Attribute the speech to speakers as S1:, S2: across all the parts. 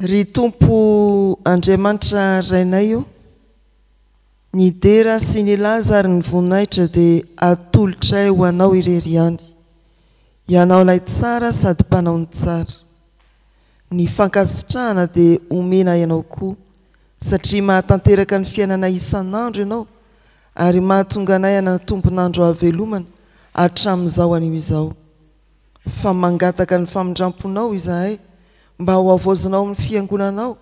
S1: Ry tompo Andriamanitra rainay io, ny dera sy ny laza ary ny voninahitra dia atolotray ho anao irery ihany. Ianao ilay tsara sady mpanao ny tsara. Ny fankasitrahana dia omena ianao koa, satria mahatanteraka ny fiainana isan'andro ianao ary mahatonga anay hanatombon'andro havelomana hatramin'izao anio izao. Fa mangataka ny famindramponao izahay mba ho avozinao amin'ny fiangonanao,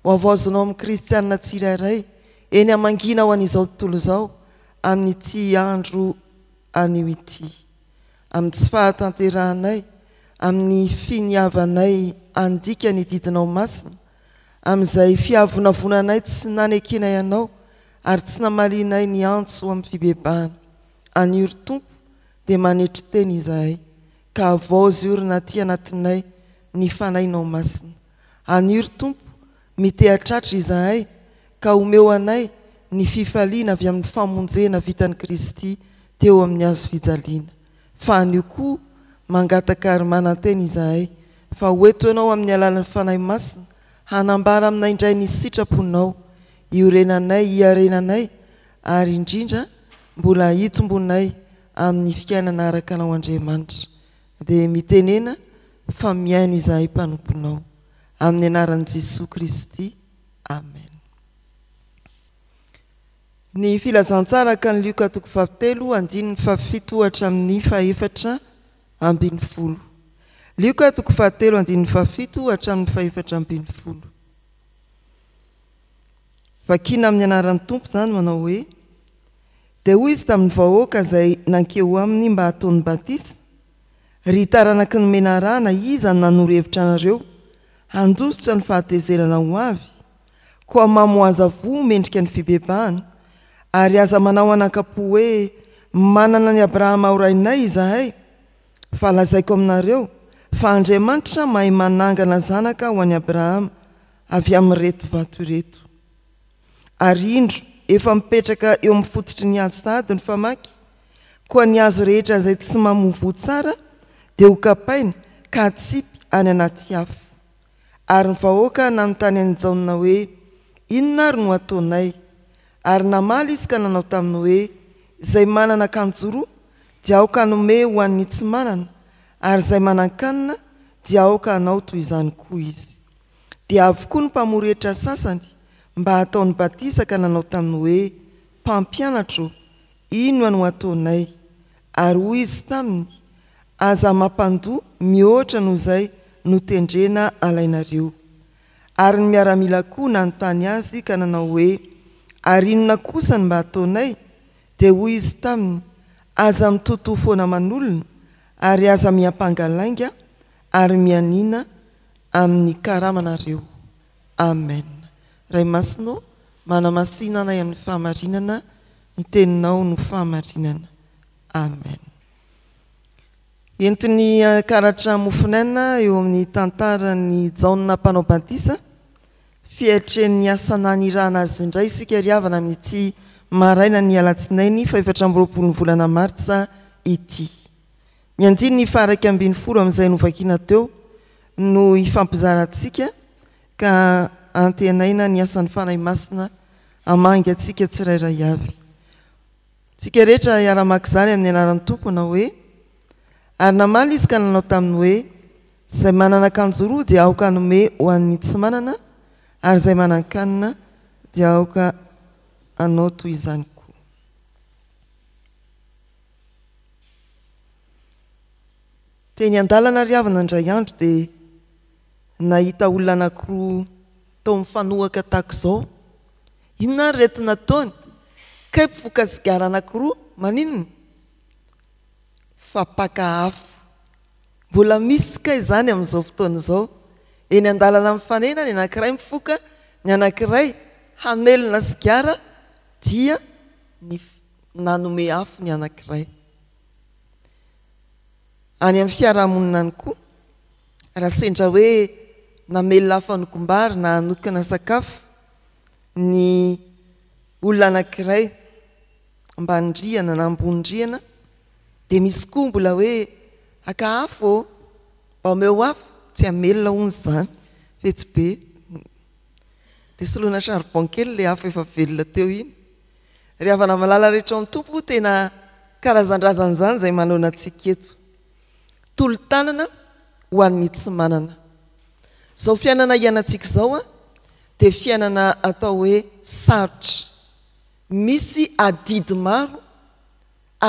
S1: ho avozinao amin'ny kristianina tsirairay eny amangina ho an'izao tontolo izao amin'ity andro anio ity, amin'ny tsy fahatanterahanay, amin'ny finiavanay andika ny didinao masina, amin'izay fiavonavonanay tsy nanekena ianao ary tsy namalinay ny antso amin'ny fibebahana. Anio ry Tompo dia manetry teny izahay, ka avozy orina aty anatinay ny fanainao masina. Anio ry Tompo, mitehatratra izahay ka omeo anay ny fifaliana avy amin'ny famonjena vitan'i Kristy teo amin'ny hazo fijaliana. Fa anio koa mangataka ary mananteny izahay fa hoeto ianao amin'ny alalan'ny fanahy masina hanambara aminay indray ny sitraponao, iorenanay, iarenanay ary indrindra mbola hitombonay amin'ny fiainana araka anao Andriamanitra. Dia mitenena fa miaino izahay mpanomponao amin'ny anaran'i Jesosy Kristy. Amen. Ny filazantsara ka ny Lioka 7:17-7. Lioka 7:17-7. Vakina amin'ny anaran'ny Tompo izany manao hoe: dia hoy izy tamin'ny vahoaka izay nankeo aminy mba hataony batisa: ry taranaky ny menarana iza ny nanoro-hevitra anareo handositra ny fahatezerana ho avy, koa mamoaza vo mendrika ny fibebahana, ary aza manao anakapo hoe manana ny Abrahama ho rainay izahay. Fa lazaiko aminareo fa Andriamanitra mahay manangana zanaka ho an'i Abrahama avy amin'ny reto vato ireto. Ary indro efa mipetraka eo amin'ny fototry ny hazo tady ny famaky, koa ny hazo rehetra izay tsy mamovo tsara dia ho kapaina ka tsipy any anaty afo. Ary ny vahoaka nanontany an'ijaona hoe: inona ary no ataonay? Ary namaly izy ka nanao taminy hoe: izay manana akanjo roa dia aoka hanome ho an'ny tsy manana, ary izay manan-kanina dia aoka hanao toy izany koa izy. Dia avokoa ny mpamory-hevitra sasany mba hataony batisa ka nanao taminy hoe: mpampianatro, ino no ataonay? Ary hoy izy taminy: aza mampandoa mihoatra noho izay no tendrena alainareo. Ary ny miaramila koa nanontany azy ka nanao hoe: ary inona kosa ny mba ataonay? Dia hoy izy taminy: aza mitoto foana aman'olona, ary aza miampangalainga, ary mianina amin'ny karamanareo. Amen. Ray masinao, manamasinanay amin'ny fahamarinana, ny teninao no fahamarinana. Amen. Entiny karatra mofinaina eo amin'ny tantarany Jaona mpanao batisa, fiatren'ny asanany irana azy indray isika riavana amin'ity maraina ny alatsinainy 4 volana Martsa ity. Ny andiny 14 amin'izay novakiana teo no ifampizarantsika ka antenaina ny asan'ny fanahy masina hamangy atsika tsirairay avy. Tsika rehetra iara-maka izany amin'ny anaran'ny Tompo na hoe: ary namaly izy ka nanao taminy hoe: izay manana akanjo roa dia aoka hanome ho an'ny tsy manana, ary izay manan-kanina dia aoka hanao toy izany koa. Teny an-dalana riavana indray andro dia nahita olona anankiroa tao mifanohaka tahaka izao. Inona ary reto nataony? Kay mpivoaka sigara anankiroa, maninona? Fa paka afo. Mbola misy kay izany amin'izao fotoana izao. Eny an-dalana mifanena ny anankiray mifoka, ny anankiray hamelona sigara dia nanome afo ny anankiray. Any amin'ny fiarahamonina any koa, raha sendra hoe namelona afo anokom-bary na hanokana sakafo ny olona anankiray ambany-drihana na ambony-drihana, dia misy koa mbola hoe haka afo, mba omeo afo, tsy hamelona hono izany, fe tsy be dia soloana charbon kely le hafa efa velona teo iny ry havana malala rehetra amin'ny tompo tena karazan-drazan'izany izay manona antsika eto tolo-tanana ho an'ny tsy manana izao fiainana ianantsika izao a dia fiainana atao hoe sarotra misy adidy maro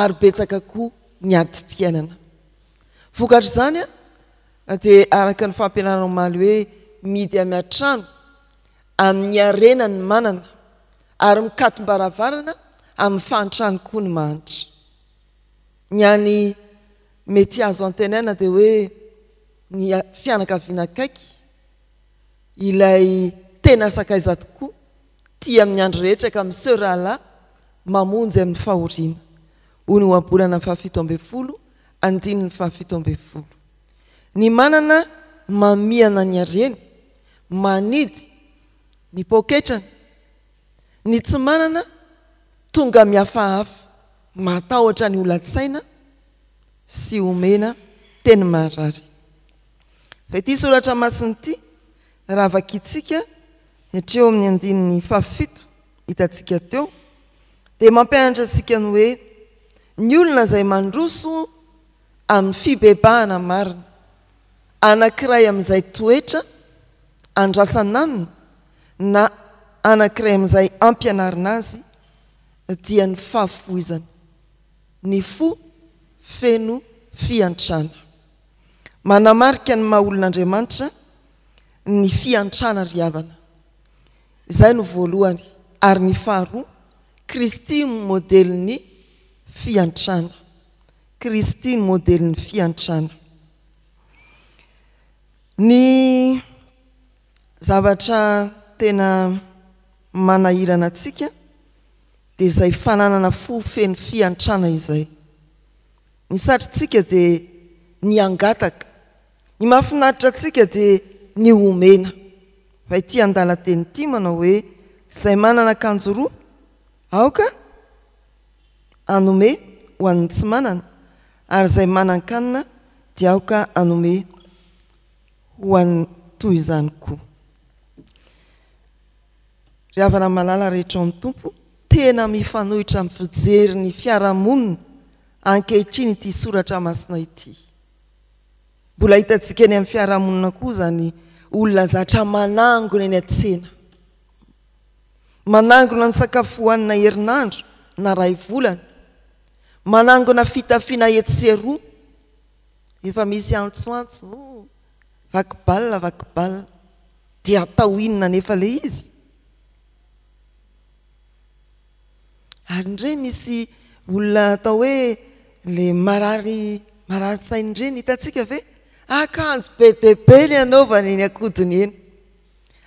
S1: ary betsaka koa ny adi-piainana vokatra izany a dia araka ny fampianarana omaly hoe midy amiatrano amin'ny arena ny manana ary mikatom-baravarana amin'ny fahantrany koa ny mahantra ny any mety azo antenaina dia hoe ny fianakaviana akaiky ilay tena sakaiza tokoa tia amin'ny andro rehetra ka miseho rahalahy mamonjy amin'ny fahoriana hoy ny oabolana 7 andininy 7 ny manana mamiana ny areny manidy ny poketrany ny tsy manana tonga mihafahafa matahotra ny olatsaina sy omena teny marary fa ity soratra masiny ity raha vakitsika hatreo amin'ny andininy 7 hitantsika teo dia mampianatra antsika ny hoe ny olona izay mandroso amin'ny fibebahana marina anankiray amin'izay toetra andrasana aminy na anankiray amin'izay ampianarina azy dia ny fahafoizana ny fo feno fiantrana manamarika ny maha olon'Andriamanitra ny fiantrana ry havana izay no voalohany ary ny faharoa Kristy modelin'ny fiantrana Kristy modelin'ny fiantrana ny zavatra tena manahirana antsika dia izay fananana fo feno fiantrana izay ny satrintsika dia ny angataka ny mahafinaritra antsika dia ny omena fa ity andala teny ity manao hoe izay manana akanjo roa aoka anome ho an'ny tsy manana ary izay manan-kanina dia aoka anome ho an'ny toy izany koa ry havana malala rehetra amin'ny tompo tena mifanohitra amin'ny fijery ny fiarahamonina ankehitriny ity soratra masina ity mbola hitantsika eny amin'ny fiarahamonina koa zany olona zatra manangona eny an-tsena manangona ny sakafo hohanina herinandro na ray volana manangona fitafiana etseroa efa misy antsoantso vakibalina dia atao inona nefa le izy ary ndray misy olona atao hoe le marary sainy ndreny hitantsika ve akanjo be dia be ny anaovana eny akodiny eny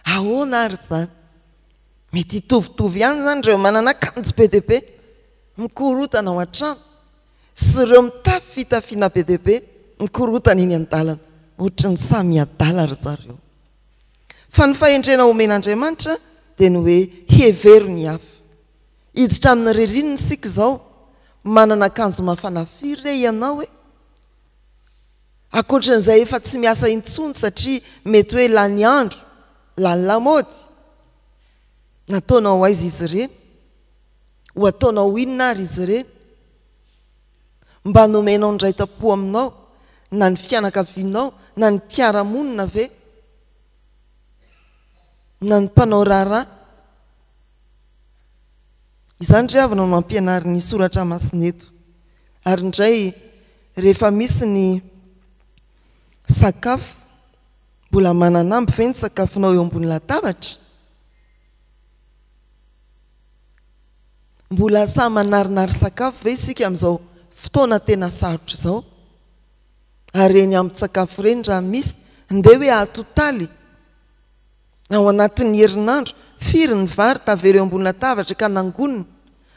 S1: ahoana ary zany mety hitovitovy ihany zany ireo manana akanjo be dia be mikorotana ao an-trano sy ireo mitafy fitafiana be dia be mikorotana eny an-dalana ohatra ny samy adala ry zareo fa ny fahendrena omen'Andriamanitra dia ny hoe hevery ny hafa hiditra amin'ny ririnina sika izao manana akanjo mafana firy re ianao hoe akoatran'izay efa tsy miasa intsony satria mety hoe lany andro lany lamody nataonao aiza izy ireny ho ataonao inona ary izy ireny mba nomenao ndray tapo aminao na ny fianakavianao na ny mpiaramonina ve na ny mpanao raharaha izany ry havana no mampianary ny soratra masina eto ary indray rehefa misy ny sakafo mbola mananamby ve ny sakafonao eo ambony latabatra mbola sa manarinary sakafo ve isika amin'izao fotoana tena sarotra izao ary eny amin'ny sakafo ireny raha misy ndeha hoe ahatotaly ao anatin'ny herinandro firy ny vary tavela eo ambony latabatra ka nangonina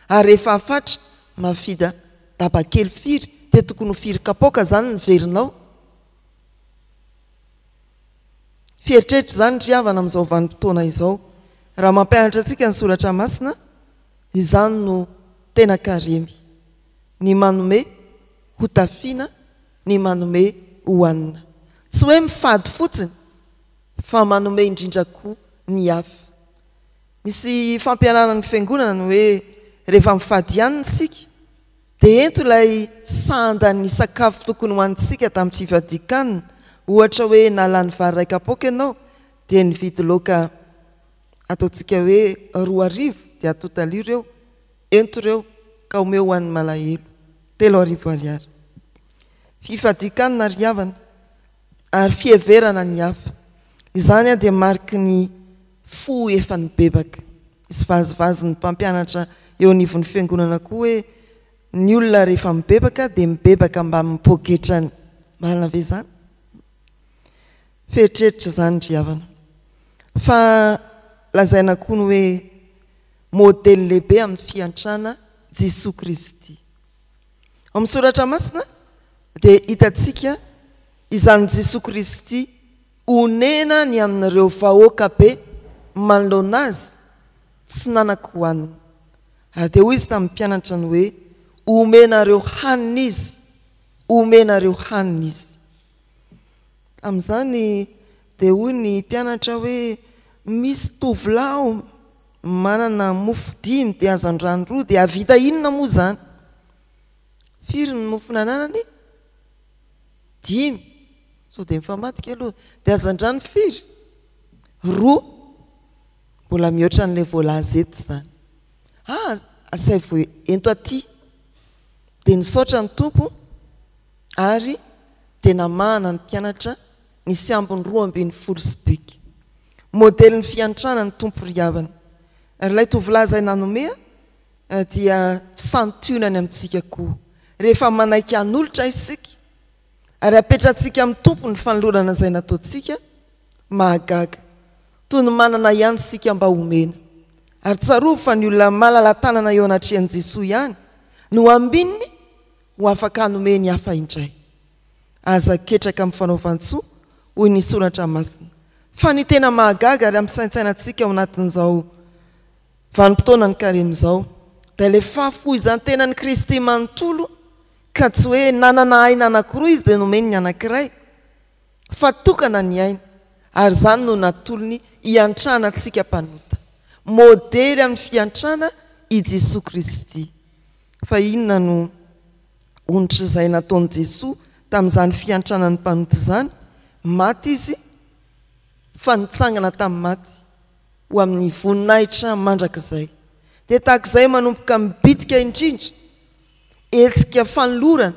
S1: ary rehefa afatra mafida dabakely firy dia tokony ho firy kapoaka zany ny verinao fieritreritry zany ry havana amin'izao vanim-potoana izao raha mampianatra antsika ny soratra masina izany no tena karemy ny manome ho tafiana ny manome hohanina tsy hoe mifady fotsiny fa manome indrindra koa ny hafa misy fampianarana ny fiangonana ny hoe rehefa mifadianina sika dia ento ilay sandany sakafo tokony ho antsika tamin'ny fivadikanina. Ohatra hoe nalany vary raika apoka ianao dia nividy laoka ataontsika hoe 2 arivo dia atotali ireo ento ireo ka omeo ho an'ny malahelo 3 arivo ariary. Fivadikanina ry havana ary fieverana ny hafa izany a dia mariky ny fo efa nibebaka. Isy vazivazy ny mpampianatra eo anivon'ny fiangonana koa hoe ny olona rehefa mibebaka dia mibebaka mba mipoketrany. Marina ve zany? Feritreritra zany ry havana. Fa lazaina koa ny hoe modely lehibe amin'ny fiantrana Jesosy Kristy. Amin'ny soratra masina dia hitantsika izany Jesosy Kristy onena ny amin'ireo vahoaka be manoloana azy tsy nanaka hohaniny. Dia hoy izy tamin'ny mpianatra ny hoe omenareo hanina izy, omenareo hanina izy. Amin'izany dia hoy ny mpianatra hoe misy tovolahy manana mofo 5 dia hazan-drano 2 dia avita inona moa zany? Firy ny mofo nananany? 5. So dia mifamatika aloha. Dia hazan-drano firy? 2. Mbola mihoatra n'ilay voalaza eto zany. Asay vo ento aty. Dia nisaotra ny tompo ary dia namahana ny mpianatra nisy ambiny 12 sibika. Modely ny fiantrana ny tompo ry havana. Ary ilay tovolahy izay nanome dia santionany amintsika koa. Rehefa manaiky an'olotra isika ary apetratsika amin'ny tompo ny fanolorana izay nataontsika mahagaga. Toy ny manana ihany sika mba omena. Ary tsaroa fa ny olona malala-tanana eo anatrehan'i Jesosy ihany no ambininy ho afaka hanomeny hafa indray. Aza ketraka amin'ny fanaovan-tsoa hoy ny soratra masina. Fa ny tena mahagaga ary amin'ny saintsainantsika ao anatin'izao vanim-potoana ny karema izao dia ilay fahafo izany tena ny Kristy manontolo ka tsy hoe nanana aina anankiroa izy dia nomeny ny anankiray fa tokana ny aina ary zany no natolony hiantrana antsika mpanota. Modely amin'ny fiantrana i Jesosy Kristy. Fa inona no onitra izay nataon'i Jesosy tamin'izany fiantrana ny mpanota izany? Maty izy fa nitsangana tamin'ny maty ho amin'ny voninahitra mandrakizay. Dia tahak'izay manomboka mibitika indrindra etsika fanolorana,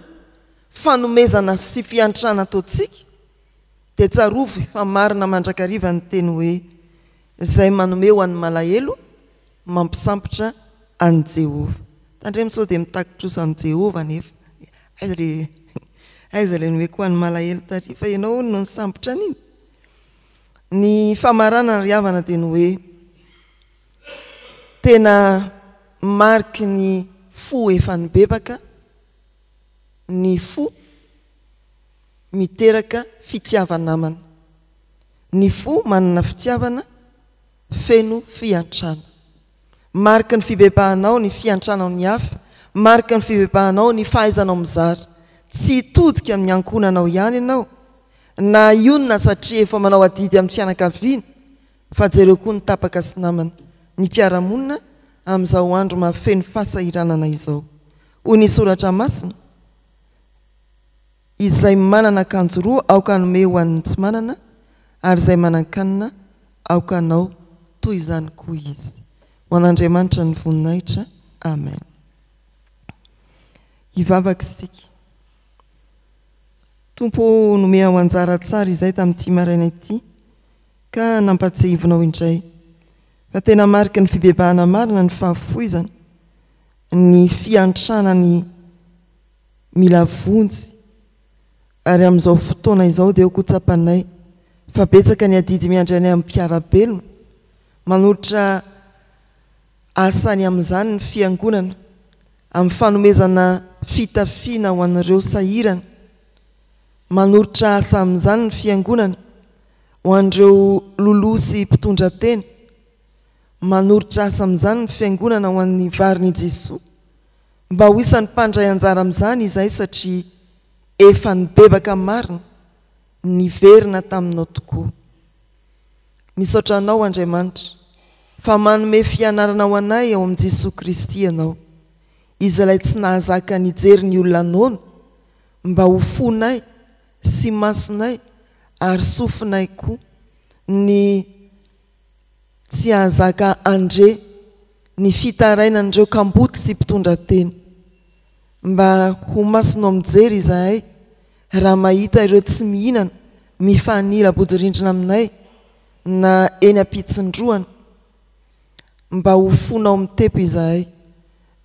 S1: fanomezana sy fiantrana ataontsika dia tsarovy fa marina mandrakariva ny teny hoe izay manome ho an'ny malahelo mampisambotra an'i Jehovah. Tandremo sao dia mitakitrosa an'i Jehovah nefa aiza ilay nome koa an'ny malahelo tary fa ianao no nisambotra an'iny. Ny famarana ry havana dia ny hoe tena mariky ny fo efa nibebaka, ny fo miteraka fitiavanamana. Ny fo manana fitiavana feno fiantrana. Mariky ny fibebahanao ny fiantranao ny hafa, mariky ny fibebahanao ny fahaizanao mizara. Tsy hitodika amin'ny ankonanao ihany ianao na ionona satria efa manao adidy amin'ny fianakaviana fa jereo koa ny tapaka sy namana ny mpiaramonina amin'izao andro mahafeno fahasahiranana izao. Hoy ny soratra masina izay manana akanjo roa aoka hanome ho an'ny tsy manana ary izay manan-kanina aoka hanao toy izany koa izy. Ho an'Andriamanitra ny voninahitra. Amen. Hivavaka isika. Tompo nome ao anjara tsara izay tamin'ity maraina ity ka nampatsiahivinao indray. Fa tena mariky ny fibebahana marina ny fahafoizana, ny fiantrana ny mila vonjy. Ary amin'izao fotoana izao dia ho tsapanay fa betsaka ny adidy miandray ny amin'ny mpiarabelona manolotra asany amin'izany ny fiangonana amin'ny fanomezana fitafiana ho an'ireo sahirana, manolotra asa amin'izany ny fiangonana ho an'ireo loloha sy mpitondra tena, manolotra asa amin'izany ny fiangonana ho an'ny varin'i Jesosy mba ho isan'ny mpandray anjara amin'izany izay satria efa nibebaka marina niverina taminao tokoa. Misaotra anao Andriamanitra fa manome fianarana ho anay ao amin'i Jesosy Kristy ianao, izy ilay tsy nahazaka nijery ny olona noana mba ho fonay sy masonay ary sofinay koa ny tsy ahazaka andre ny fitarainan'ireo kamboty sy mpitondra teny, mba ho masonao mijery izahay raha mahita ireo tsy mihinana mifanila bodirindrina aminay na eny ampitsindroana, mba ho fonao mitepo izahay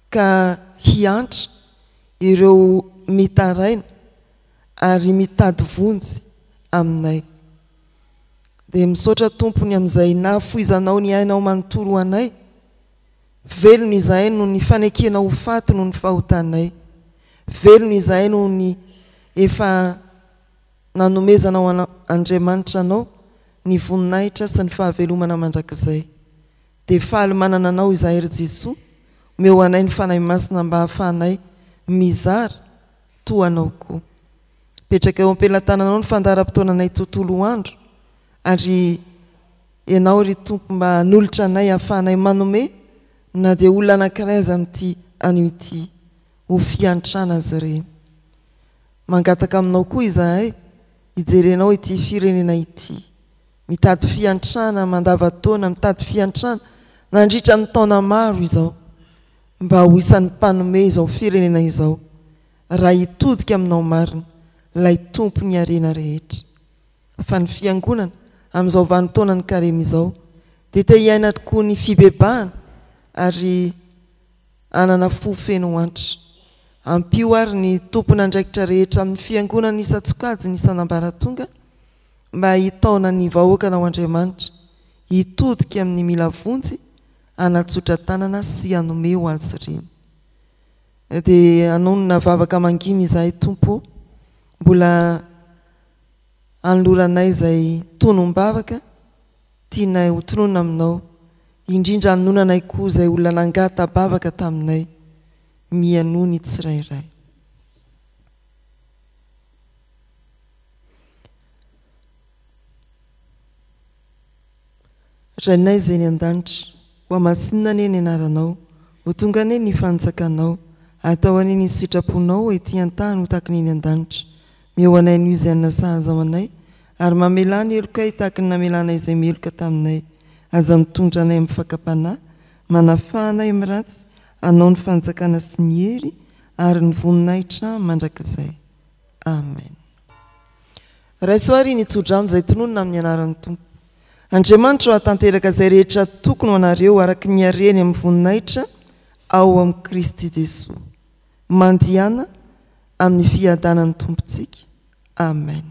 S1: ka hiantra ireo mitaraina ary mitady vonjy aminay. Dia misaotra tompony amin'izay nahafoizanao ny ainao manontolo anay, velona izahay no ny fanekena ho faty no ny fahotanay, velona izahay no ny efa nanomezanao Andriamanitra anao ny voninahitra sy ny fahavelomana mandrakizay. Dia faly manana anao izahay ry Jesosy, omeo anay ny fanahy masina mba hahafahanay mizara toa anao koa. Petraka eo am-pelantananao ny fandaharam-potoananay tontolo andro, ary ianao ry Tompo mba hanolotra anay hahafahanay manome na dia olona anankiray aza amin'ity anio ity ho fiantrana azy ireny. Mangataka aminao koa izahay hijerenao ity firenena ity, mitady fiantrana mandavataona, mitady fiantrana nandritra ny taona maro izao, mba ho isan'ny mpanome izao firenena izao, raha hitodika aminao marina ilay tompo ny arena rehetra. Fa ny fiangonana amin'izao vanim-potoana ny karema izao dia te hiaina tokoa ny fibebahana ary anana fo feno antra. Ampio ary ny tompon'andraikitra rehetra amin'ny fiangonana isan-tsokajy ny isan'ambaratonga, mba hitaona ny vahoaka ao Andriamanitra hitodika amin'ny mila vonjy, anatsotra tanana sy hanome ho azy ireny. Dia anonona vavaka manginy izahay Tompo, mbola anoloranay izay tonom-bavaka tianay ho tonona aminao, indrindra anonanay koa izay olona nangata-bavaka taminay mianoa ny tsirairay. Rainay izay ny an-danitra, ho amasinina ane ny anaranao, ho tonga ane ny fanjakanao, atao ane ny sitraponao ety an-tany ho taky ny an-danitra. Meo anay ny izay nasahaza ao anay, ary mamelany elokay taky ny namelanay izay meloka taminay. Aza mitondra anay amin'ny fakapanahy, manafahanay amin'ny ratsy, anao ny fanjakana sy ny hery ary ny voninahitra mandrakizay. Amen. Raisoary ny tsodrano izay tononona amin'ny anaran'ny Tompo. Andriamanitra ho atanteraka izay rehetra tokony ho anareo araky ny hareny amin'ny voninahitra ao amin'ny Kristy Jesosy. Mandiana amin'ny fiadanan'ny Tompontsika. Amen.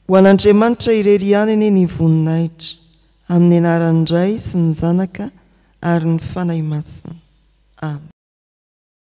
S1: Ho an'Andriamanitra irery ihany ane ny voninahitra, amin'ny anaran'ny Ray sy ny Zanaka ary ny fanahy masina. Amen.